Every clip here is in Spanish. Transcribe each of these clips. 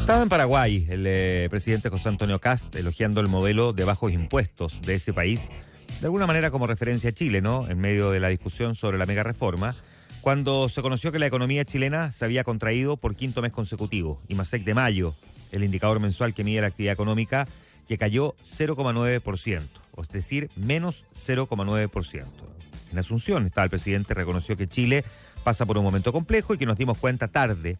Estaba en Paraguay el presidente José Antonio Kast elogiando el modelo de bajos impuestos de ese país, de alguna manera como referencia a Chile, ¿no? En medio de la discusión sobre la mega reforma, cuando se conoció que la economía chilena se había contraído por quinto mes consecutivo. IMASEC de mayo, el indicador mensual que mide la actividad económica, que cayó 0,9%, es decir, menos 0,9%. En Asunción estaba el presidente, reconoció que Chile pasa por un momento complejo y que nos dimos cuenta tarde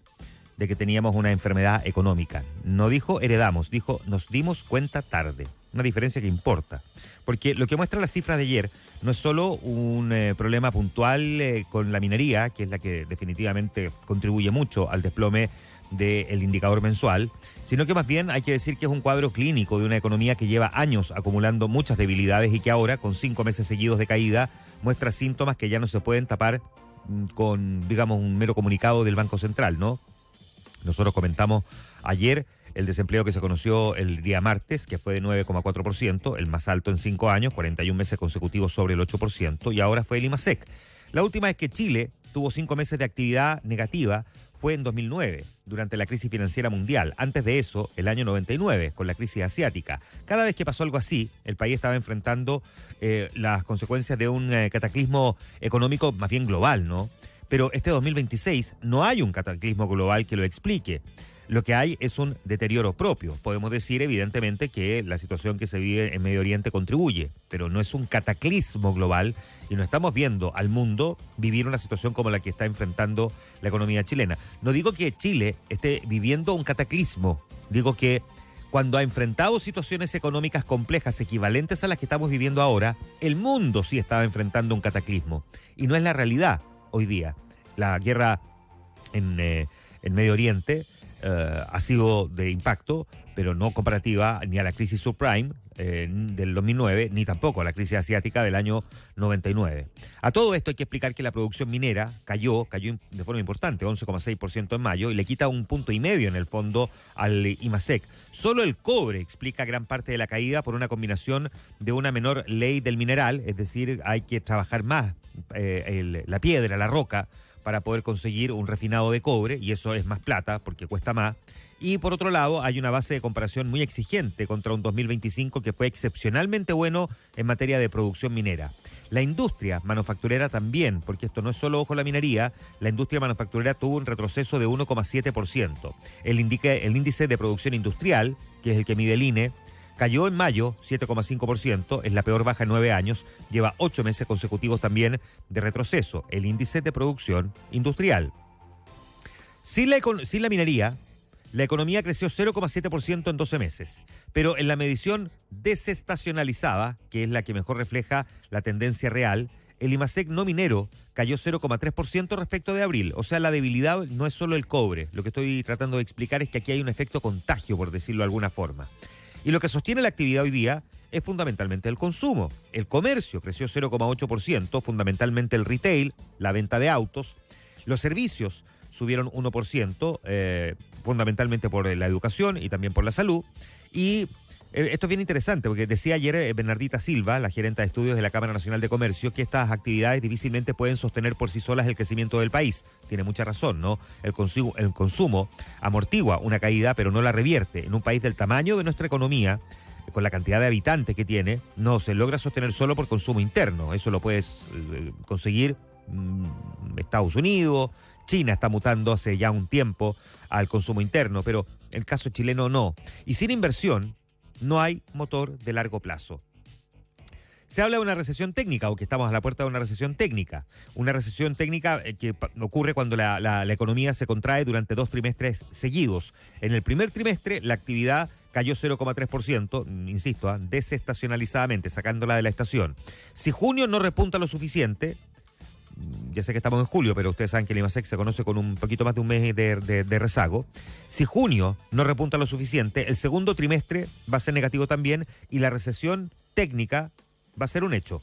de que teníamos una enfermedad económica. No dijo heredamos, dijo nos dimos cuenta tarde. Una diferencia que importa. Porque lo que muestra las cifras de ayer no es solo un problema puntual con la minería, que es la que definitivamente contribuye mucho al desplome del indicador mensual, sino que más bien hay que decir que es un cuadro clínico de una economía que lleva años acumulando muchas debilidades y que ahora, con 5 meses seguidos de caída, muestra síntomas que ya no se pueden tapar con, digamos, un mero comunicado del Banco Central, ¿no? Nosotros comentamos ayer el desempleo que se conoció el día martes, que fue de 9,4%, el más alto en 5 años, 41 meses consecutivos sobre el 8%, y ahora fue el IMASEC. La última vez que Chile tuvo 5 meses de actividad negativa fue en 2009, durante la crisis financiera mundial. Antes de eso, el año 99, con la crisis asiática. Cada vez que pasó algo así, el país estaba enfrentando las consecuencias de un cataclismo económico más bien global, ¿no? Pero este 2026 no hay un cataclismo global que lo explique. Lo que hay es un deterioro propio. Podemos decir, evidentemente, que la situación que se vive en Medio Oriente contribuye, pero no es un cataclismo global y no estamos viendo al mundo vivir una situación como la que está enfrentando la economía chilena. No digo que Chile esté viviendo un cataclismo, digo que cuando ha enfrentado situaciones económicas complejas equivalentes a las que estamos viviendo ahora, el mundo sí estaba enfrentando un cataclismo y no es la realidad hoy día. La guerra en Medio Oriente ha sido de impacto, pero no comparativa ni a la crisis subprime del 2009, ni tampoco a la crisis asiática del año 99. A todo esto hay que explicar que la producción minera cayó de forma importante, 11,6% en mayo, y le quita 1,5 puntos en el fondo al IMASEC. Solo el cobre explica gran parte de la caída por una combinación de una menor ley del mineral, es decir, hay que trabajar más la piedra, la roca, para poder conseguir un refinado de cobre, y eso es más plata porque cuesta más. Y por otro lado, hay una base de comparación muy exigente contra un 2025 que fue excepcionalmente bueno en materia de producción minera. La industria manufacturera también, porque esto no es solo ojo la minería, la industria manufacturera tuvo un retroceso de 1,7%. El índice de producción industrial, que es el que mide el INE, cayó en mayo 7,5%, es la peor baja en 9 años, lleva 8 meses consecutivos también de retroceso, el índice de producción industrial. Sin la minería, la economía creció 0,7% en 12 meses, pero en la medición desestacionalizada, que es la que mejor refleja la tendencia real, el IMASEC no minero cayó 0,3% respecto de abril. O sea, la debilidad no es solo el cobre. Lo que estoy tratando de explicar es que aquí hay un efecto contagio, por decirlo de alguna forma. Y lo que sostiene la actividad hoy día es fundamentalmente el consumo. El comercio creció 0,8%, fundamentalmente el retail, la venta de autos. Los servicios subieron 1%, fundamentalmente por la educación y también por la salud. Y esto es bien interesante, porque decía ayer Bernardita Silva, la gerenta de estudios de la Cámara Nacional de Comercio, que estas actividades difícilmente pueden sostener por sí solas el crecimiento del país. Tiene mucha razón, ¿no? El consumo amortigua una caída, pero no la revierte. En un país del tamaño de nuestra economía, con la cantidad de habitantes que tiene, no se logra sostener solo por consumo interno. Eso lo puedes conseguir Estados Unidos, China está mutando hace ya un tiempo al consumo interno, pero el caso chileno no. Y sin inversión no hay motor de largo plazo. Se habla de una recesión técnica, o que estamos a la puerta de una recesión técnica. Una recesión técnica que ocurre cuando la economía se contrae durante 2 trimestres seguidos. En el primer trimestre la actividad cayó 0,3%, insisto, desestacionalizadamente, sacándola de la estación. Si junio no repunta lo suficiente, ya sé que estamos en julio, pero ustedes saben que el IMASEC se conoce con un poquito más de un mes de rezago. Si junio no repunta lo suficiente, el segundo trimestre va a ser negativo también y la recesión técnica va a ser un hecho.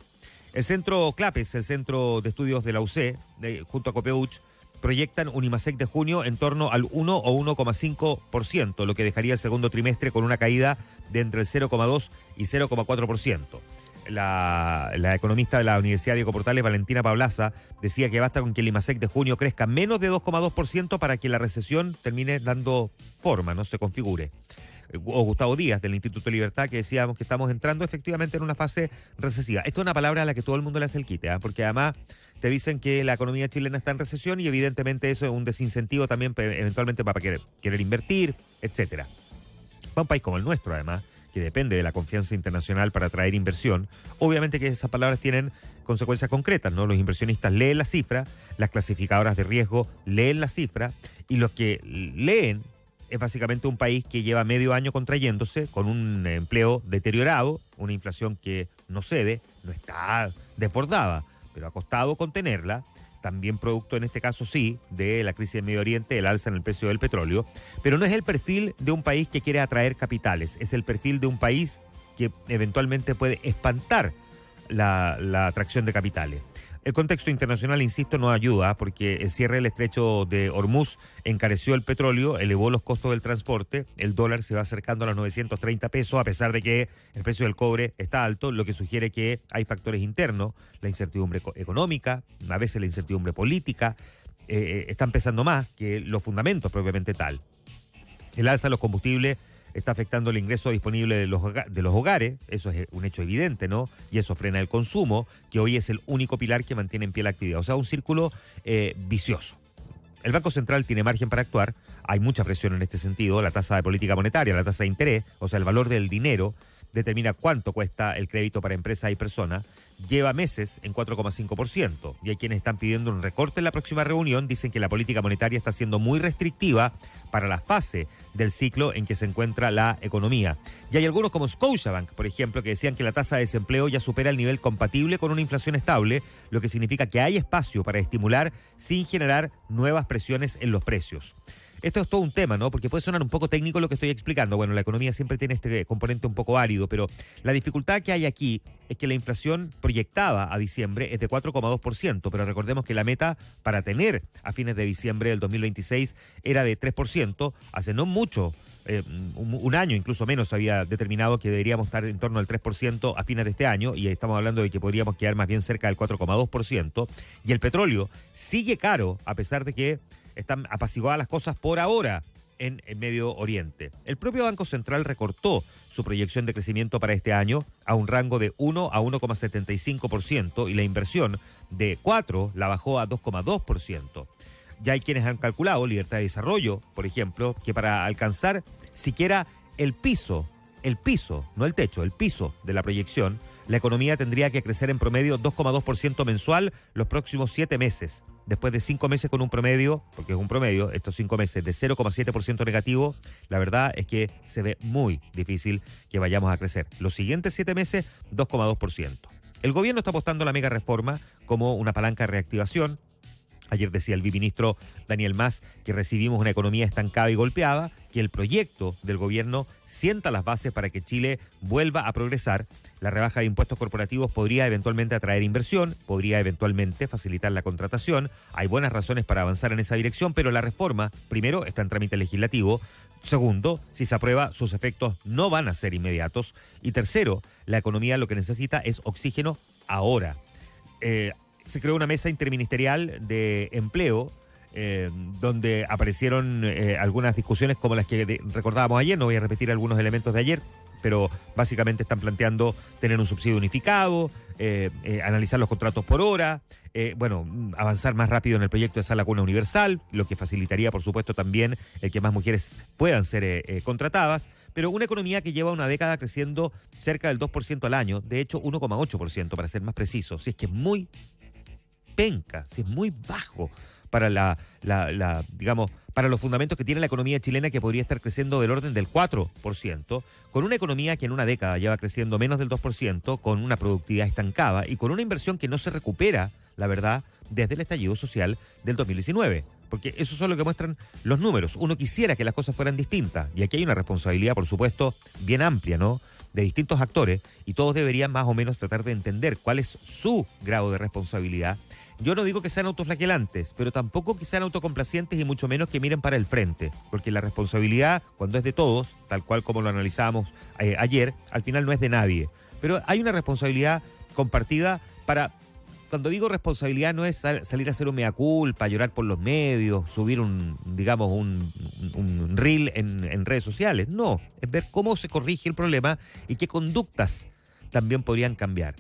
El centro CLAPES, el centro de estudios de la UC, junto a Copeuch, proyectan un IMASEC de junio en torno al 1 o 1,5%, lo que dejaría el segundo trimestre con una caída de entre el 0,2 y 0,4%. la economista de la Universidad Diego Portales, Valentina Pablaza, decía que basta con que el IMASEC de junio crezca menos de 2,2% para que la recesión termine dando forma, no se configure. O Gustavo Díaz, del Instituto de Libertad, que decíamos que estamos entrando efectivamente en una fase recesiva. Esto es una palabra a la que todo el mundo le hace el quite, porque además te dicen que la economía chilena está en recesión y evidentemente eso es un desincentivo también eventualmente para querer invertir, etcétera. Para un país como el nuestro, además, que depende de la confianza internacional para atraer inversión, obviamente que esas palabras tienen consecuencias concretas, ¿no? Los inversionistas leen la cifra, las clasificadoras de riesgo leen la cifra, y los que leen es básicamente un país que lleva medio año contrayéndose, con un empleo deteriorado, una inflación que no cede, no está desbordada, pero ha costado contenerla. También producto, en este caso sí, de la crisis en Medio Oriente, el alza en el precio del petróleo. Pero no es el perfil de un país que quiere atraer capitales, es el perfil de un país que eventualmente puede espantar la atracción de capitales. El contexto internacional, insisto, no ayuda, porque el cierre del estrecho de Hormuz encareció el petróleo, elevó los costos del transporte, el dólar se va acercando a los 930 pesos, a pesar de que el precio del cobre está alto, lo que sugiere que hay factores internos, la incertidumbre económica, a veces la incertidumbre política, están pesando más que los fundamentos propiamente tal. El alza de los combustibles está afectando el ingreso disponible de los hogares, eso es un hecho evidente, ¿no? Y eso frena el consumo, que hoy es el único pilar que mantiene en pie la actividad. O sea, un círculo vicioso. El Banco Central tiene margen para actuar, hay mucha presión en este sentido, la tasa de política monetaria, la tasa de interés, o sea, el valor del dinero, determina cuánto cuesta el crédito para empresas y personas, lleva meses en 4,5%. Y hay quienes están pidiendo un recorte en la próxima reunión, dicen que la política monetaria está siendo muy restrictiva para la fase del ciclo en que se encuentra la economía. Y hay algunos como Scotiabank, por ejemplo, que decían que la tasa de desempleo ya supera el nivel compatible con una inflación estable, lo que significa que hay espacio para estimular sin generar nuevas presiones en los precios. Esto es todo un tema, ¿no? Porque puede sonar un poco técnico lo que estoy explicando. Bueno, la economía siempre tiene este componente un poco árido, pero la dificultad que hay aquí es que la inflación proyectada a diciembre es de 4,2%, pero recordemos que la meta para tener a fines de diciembre del 2026 era de 3%. Hace no mucho, un año incluso menos, había determinado que deberíamos estar en torno al 3% a fines de este año, y estamos hablando de que podríamos quedar más bien cerca del 4,2%. Y el petróleo sigue caro, a pesar de que están apaciguadas las cosas por ahora en el Medio Oriente. El propio Banco Central recortó su proyección de crecimiento para este año a un rango de 1 a 1,75%, y la inversión de 4 la bajó a 2,2%. Ya hay quienes han calculado, Libertad de Desarrollo, por ejemplo, que para alcanzar siquiera el piso, no el techo, el piso de la proyección, la economía tendría que crecer en promedio 2,2% mensual los próximos 7 meses. Después de 5 meses con un promedio, porque es un promedio, estos 5 meses de 0,7% negativo, la verdad es que se ve muy difícil que vayamos a crecer. Los siguientes 7 meses, 2,2%. El gobierno está apostando a la mega reforma como una palanca de reactivación. Ayer decía el viceministro Daniel Mas que recibimos una economía estancada y golpeada, que el proyecto del gobierno sienta las bases para que Chile vuelva a progresar. La rebaja de impuestos corporativos podría eventualmente atraer inversión, podría eventualmente facilitar la contratación. Hay buenas razones para avanzar en esa dirección, pero la reforma, primero, está en trámite legislativo. Segundo, si se aprueba, sus efectos no van a ser inmediatos. Y tercero, la economía lo que necesita es oxígeno ahora. Se creó una mesa interministerial de empleo, donde aparecieron algunas discusiones como las que recordábamos ayer. No voy a repetir algunos elementos de ayer, pero básicamente están planteando tener un subsidio unificado, analizar los contratos por hora, avanzar más rápido en el proyecto de Sala Cuna Universal, lo que facilitaría, por supuesto, también el que más mujeres puedan ser contratadas, pero una economía que lleva una década creciendo cerca del 2% al año, de hecho 1,8% para ser más preciso, si es que es muy penca, si es muy bajo para para los fundamentos que tiene la economía chilena, que podría estar creciendo del orden del 4%, con una economía que en una década lleva creciendo menos del 2%, con una productividad estancada y con una inversión que no se recupera, la verdad, desde el estallido social del 2019. Porque eso es lo que muestran los números. Uno quisiera que las cosas fueran distintas, y aquí hay una responsabilidad, por supuesto, bien amplia, ¿no?, de distintos actores, y todos deberían más o menos tratar de entender cuál es su grado de responsabilidad. Yo no digo que sean autoflagelantes, pero tampoco que sean autocomplacientes, y mucho menos que miren para el frente, porque la responsabilidad, cuando es de todos, tal cual como lo analizábamos ayer, al final no es de nadie. Pero hay una responsabilidad compartida para... Cuando digo responsabilidad no es salir a hacer un mea culpa, llorar por los medios, subir un reel en redes sociales. No, es ver cómo se corrige el problema y qué conductas también podrían cambiar.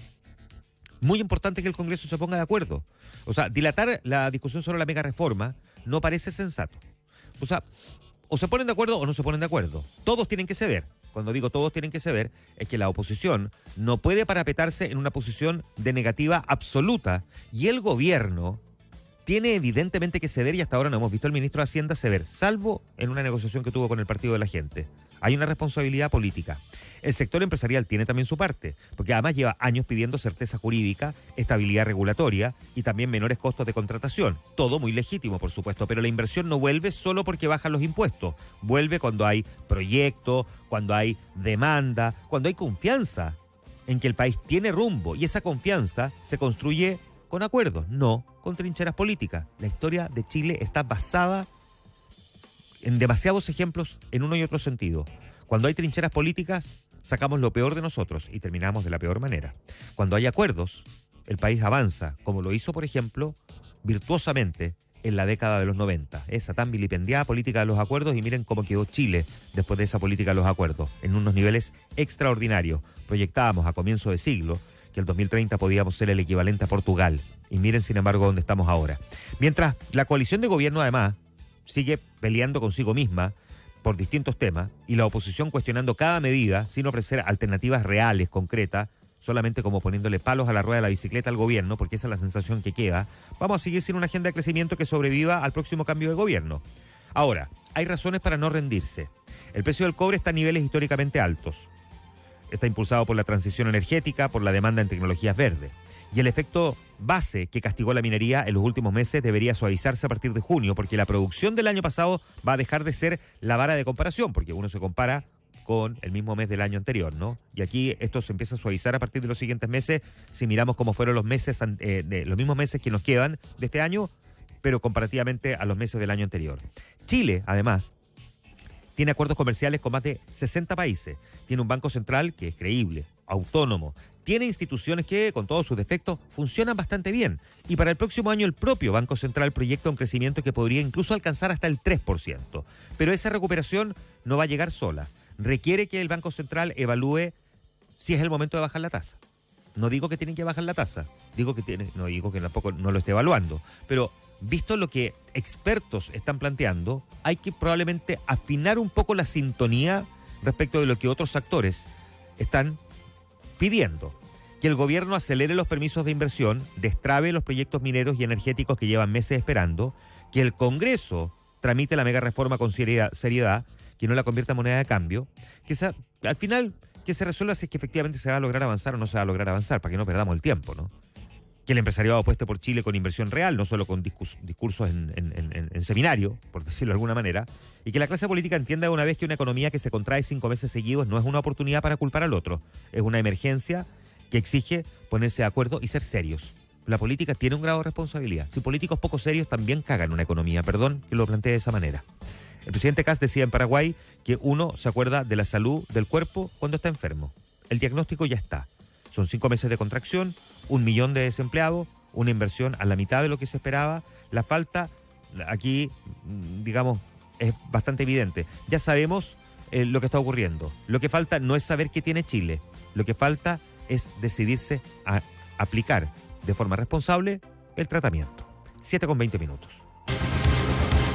Muy importante que el Congreso se ponga de acuerdo. O sea, dilatar la discusión sobre la mega reforma no parece sensato. O sea, o se ponen de acuerdo o no se ponen de acuerdo. Todos tienen que ceder. Cuando digo todos tienen que ceder, es que la oposición no puede parapetarse en una posición de negativa absoluta y el gobierno tiene evidentemente que ceder y hasta ahora no hemos visto al ministro de Hacienda ceder, salvo en una negociación que tuvo con el Partido de la Gente. Hay una responsabilidad política. El sector empresarial tiene también su parte, porque además lleva años pidiendo certeza jurídica, estabilidad regulatoria y también menores costos de contratación. Todo muy legítimo, por supuesto, pero la inversión no vuelve solo porque bajan los impuestos. Vuelve cuando hay proyecto, cuando hay demanda, cuando hay confianza en que el país tiene rumbo. Y esa confianza se construye con acuerdos, no con trincheras políticas. La historia de Chile está basada en demasiados ejemplos en uno y otro sentido. Cuando hay trincheras políticas, sacamos lo peor de nosotros y terminamos de la peor manera. Cuando hay acuerdos, el país avanza, como lo hizo, por ejemplo, virtuosamente en la década de los 90. Esa tan vilipendiada política de los acuerdos, y miren cómo quedó Chile después de esa política de los acuerdos, en unos niveles extraordinarios. Proyectábamos a comienzo de siglo que el 2030 podíamos ser el equivalente a Portugal. Y miren, sin embargo, dónde estamos ahora. Mientras la coalición de gobierno, además, sigue peleando consigo misma por distintos temas y la oposición cuestionando cada medida sin ofrecer alternativas reales, concretas, solamente como poniéndole palos a la rueda de la bicicleta al gobierno, porque esa es la sensación que queda, vamos a seguir sin una agenda de crecimiento que sobreviva al próximo cambio de gobierno. Ahora, hay razones para no rendirse. El precio del cobre está a niveles históricamente altos. Está impulsado por la transición energética, por la demanda en tecnologías verdes. Y el efecto base que castigó la minería en los últimos meses debería suavizarse a partir de junio, porque la producción del año pasado va a dejar de ser la vara de comparación, porque uno se compara con el mismo mes del año anterior, ¿no? Y aquí esto se empieza a suavizar a partir de los siguientes meses, si miramos cómo fueron los meses, los mismos meses que nos quedan de este año, pero comparativamente a los meses del año anterior. Chile, además, tiene acuerdos comerciales con más de 60 países. Tiene un banco central que es creíble, autónomo. Tiene instituciones que, con todos sus defectos, funcionan bastante bien. Y para el próximo año el propio Banco Central proyecta un crecimiento que podría incluso alcanzar hasta el 3%. Pero esa recuperación no va a llegar sola. Requiere que el Banco Central evalúe si es el momento de bajar la tasa. No digo que tienen que bajar la tasa, no digo que tampoco no lo esté evaluando, pero visto lo que expertos están planteando, hay que probablemente afinar un poco la sintonía respecto de lo que otros actores están pidiendo. Que el gobierno acelere los permisos de inversión, destrabe los proyectos mineros y energéticos que llevan meses esperando, que el Congreso tramite la mega reforma con seriedad, que no la convierta en moneda de cambio, al final que se resuelva si es que efectivamente se va a lograr avanzar o no se va a lograr avanzar, para que no perdamos el tiempo, ¿no? Que el empresariado apueste por Chile con inversión real, no solo con discursos en seminario, por decirlo de alguna manera, y que la clase política entienda de una vez que una economía que se contrae 5 meses seguidos no es una oportunidad para culpar al otro, es una emergencia que exige ponerse de acuerdo y ser serios. La política tiene un grado de responsabilidad. Si políticos poco serios también cagan una economía, perdón que lo plantee de esa manera. El presidente Kast decía en Paraguay que uno se acuerda de la salud del cuerpo cuando está enfermo. El diagnóstico ya está. Son 5 meses de contracción, 1 millón de desempleados, una inversión a la mitad de lo que se esperaba. La falta, aquí, digamos, es bastante evidente. Ya sabemos lo que está ocurriendo. Lo que falta no es saber qué tiene Chile. Lo que falta es decidirse a aplicar de forma responsable el tratamiento. 7:20 minutos.